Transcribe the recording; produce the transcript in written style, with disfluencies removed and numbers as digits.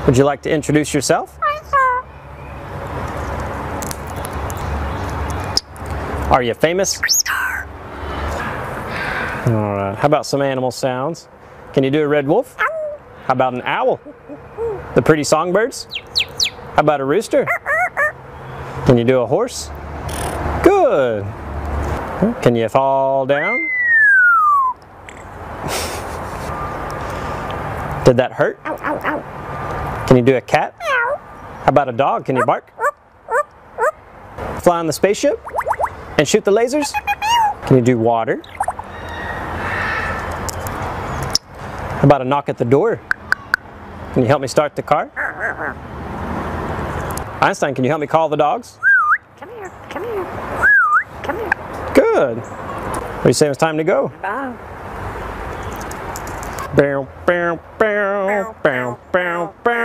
Would you like to introduce yourself? Are you famous? Alright, how about some animal sounds? Can you do a red wolf? How about an owl? The pretty songbirds? How about a rooster? Can you do a horse? Good! Can you fall down? Did that hurt? Can you do a cat? How about a dog? Can you bark? Fly on the spaceship? And shoot the lasers? Can you do water? How about a knock at the door? Can you help me start the car? Einstein, can you help me call the dogs? Come here, come here, come here. Good. What do you say it's time to go? Bye. Bow, bow, bow, bow, bow, bow.